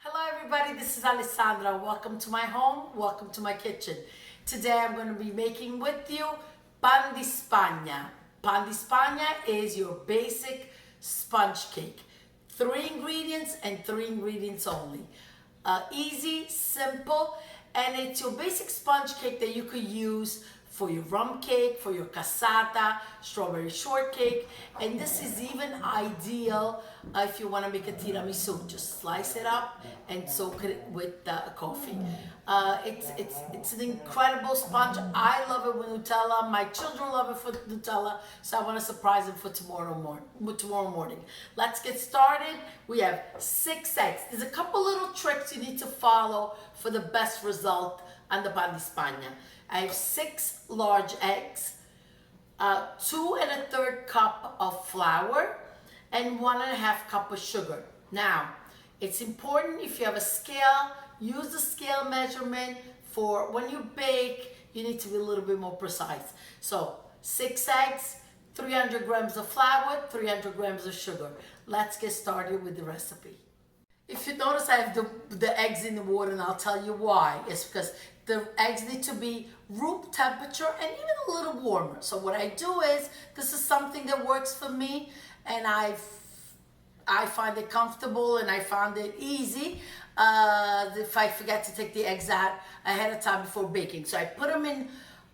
Hello everybody, this is Alessandra. Welcome to my home, welcome to my kitchen. Today I'm going to be making with you pan di Spagna. Pan di Spagna is your basic sponge cake. 3 ingredients and 3 ingredients only. Easy, simple, and it's your basic sponge cake that you could use for your rum cake, for your cassata, strawberry shortcake, and this is even ideal if you want to make a tiramisu. Just slice it up and soak it with coffee. It's an incredible sponge. I love it with Nutella. My children love it for Nutella, so I want to surprise them for tomorrow morning. Let's get started. We have 6 eggs. There's a couple little tricks you need to follow for the best result on the pan di Spagna. I have 6 large eggs, 2 1/3 cup of flour, and 1 1/2 cup of sugar. Now, it's important if you have a scale, use the scale measurement for when you bake, you need to be a little bit more precise. So, 6 eggs, 300 grams of flour, 300 grams of sugar. Let's get started with the recipe. If you notice, I have the eggs in the water, and I'll tell you why. It's because the eggs need to be room temperature and even a little warmer. So what I do is, this is something that works for me, and I find it comfortable and I found it easy if I forget to take the eggs out ahead of time before baking. So I put them in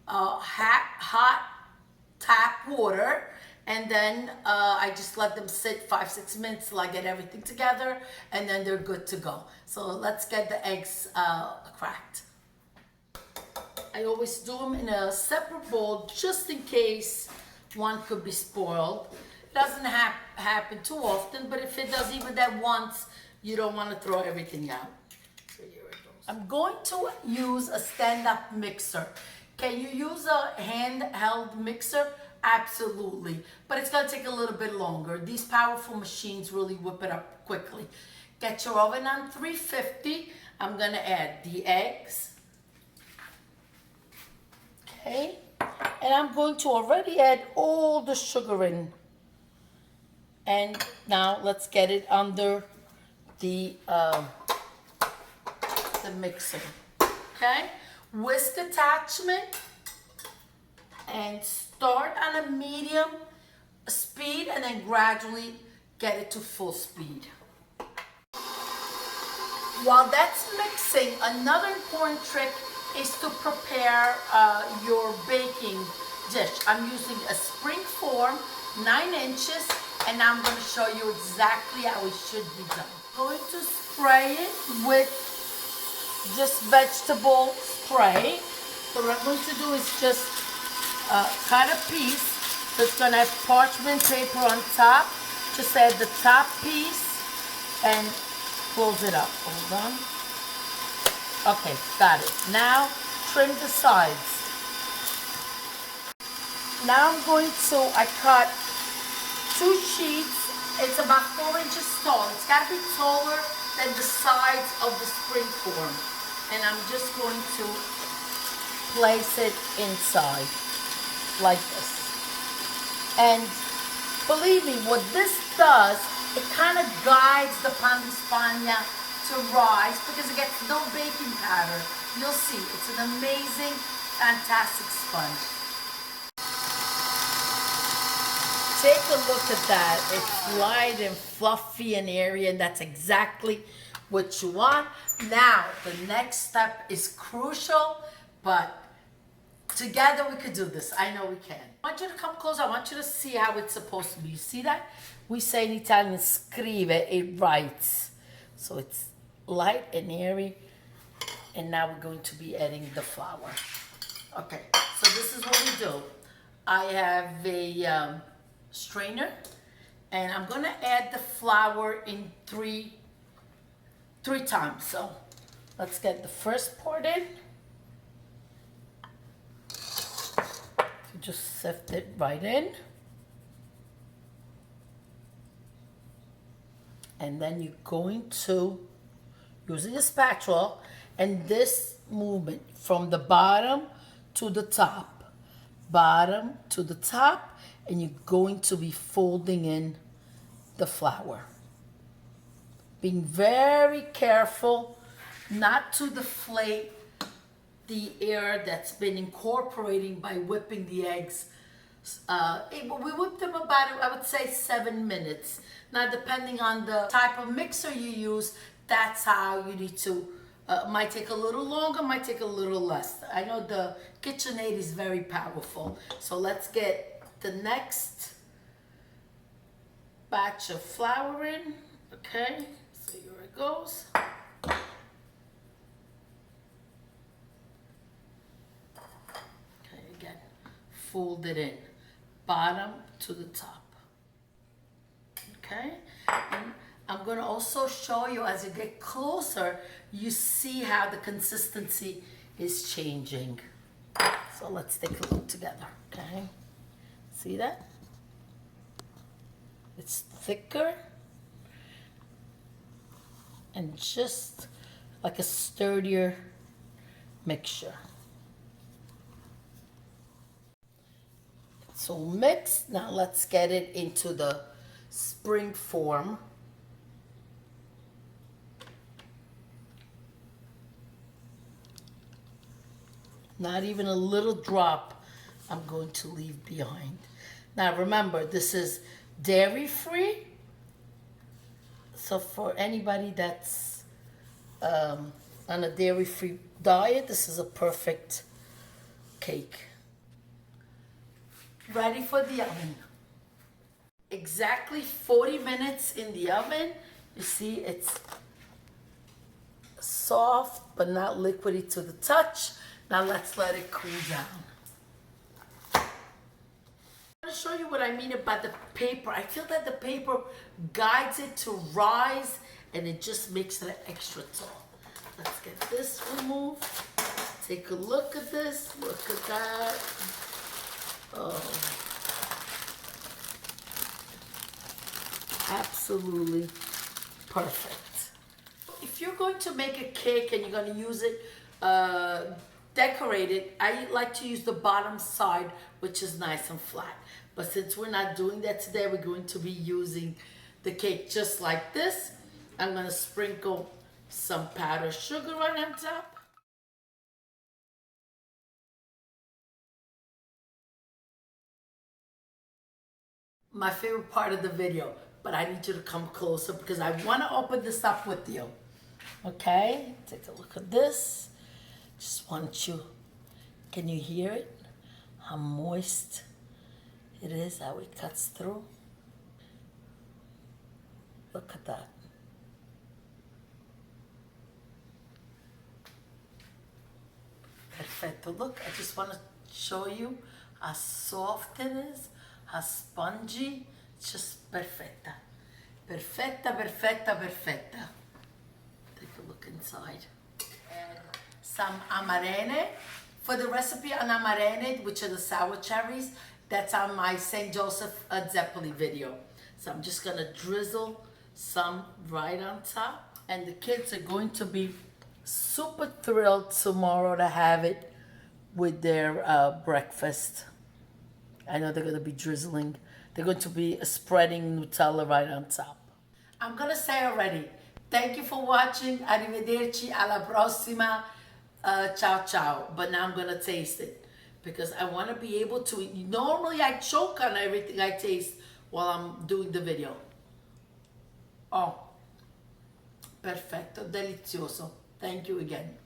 hot tap water, and then I just let them sit 5-6 minutes till I get everything together, and then they're good to go. So let's get the eggs cracked. I always do them in a separate bowl just in case one could be spoiled. It doesn't happen too often, but if it does even that once, you don't want to throw everything out. So here it goes. I'm going to use a stand-up mixer. Can you use a handheld mixer? Absolutely, but it's going to take a little bit longer. These powerful machines really whip it up quickly. Get your oven on 350. I'm going to add the eggs. Okay, and I'm going to already add all the sugar in. And now let's get it under the mixer. Okay, whisk attachment, and start on a medium speed and then gradually get it to full speed. While that's mixing, another important trick is to prepare your baking dish. I'm using a spring form, 9 inches, and I'm going to show you exactly how it should be done. I'm going to spray it with just vegetable spray. So what I'm going to do is just cut a piece. So it's going to have parchment paper on top. Just add the top piece and close it up. Hold on. Okay, got it. Now trim the sides. Now I'm going to, I cut 2 sheets. It's about 4 inches tall. It's got to be taller than the sides of the spring form. And I'm just going to place it inside like this. And believe me, what this does, it kind of guides the pan di Spagna to rise because it gets no baking powder. You'll see, it's an amazing, fantastic sponge. Take a look at that. It's light and fluffy and airy, and that's exactly what you want. Now, the next step is crucial, but together we could do this. I know we can. I want you to come close. I want you to see how it's supposed to be. You see that? We say in Italian, scrive, it writes. So it's light and airy, and now we're going to be adding the flour. Okay, so this is what we do. I have a strainer, and I'm going to add the flour in three times. So let's get the first part in. Just sift it right in. And then you're going to, using a spatula, and this movement from the bottom to the top, and you're going to be folding in the flour. Being very careful not to deflate the air that's been incorporating by whipping the eggs. We whip them about, I would say, 7 minutes. Now, depending on the type of mixer you use, that's how you need to, might take a little longer, might take a little less. I know the KitchenAid is very powerful. So let's get the next batch of flour in, okay? So here it goes. Okay, again, fold it in, bottom to the top. Okay, and I'm gonna also show you as you get closer, you see how the consistency is changing. So let's take a look together, okay? See that? It's thicker and just like a sturdier mixture. So mixed, now let's get it into the spring form. Not even a little drop I'm going to leave behind. Now remember, this is dairy free. So for anybody that's on a dairy free diet, this is a perfect cake. Ready for the oven. Exactly 40 minutes in the oven. You see it's soft but not liquidy to the touch. Now let's let it cool down. I'm going to show you what I mean about the paper. I feel that the paper guides it to rise and it just makes it extra tall. Let's get this removed. Take a look at this. Look at that. Oh. Absolutely perfect. If you're going to make a cake and you're going to use it decorated, I like to use the bottom side, which is nice and flat. But since we're not doing that today, we're going to be using the cake just like this. I'm going to sprinkle some powdered sugar right on top. My favorite part of the video, but I need you to come closer because I want to open this up with you. Okay, take a look at this. Just want you, can you hear it? How moist it is, how it cuts through. Look at that. Perfecto. Look, I just want to show you how soft it is, how spongy. It's just perfecta. Perfecta, perfecta, perfecta. Take a look inside. Add some amarene. For the recipe on amarene, which are the sour cherries, that's on my St. Joseph Zeppoli video. So I'm just gonna drizzle some right on top. And the kids are going to be super thrilled tomorrow to have it with their breakfast. I know they're gonna be drizzling. They're going to be spreading Nutella right on top. I'm gonna say already, thank you for watching. Arrivederci, alla prossima. Ciao, ciao. But now I'm gonna taste it because I wanna be able to, normally I choke on everything I taste while I'm doing the video. Oh, perfetto, delizioso. Thank you again.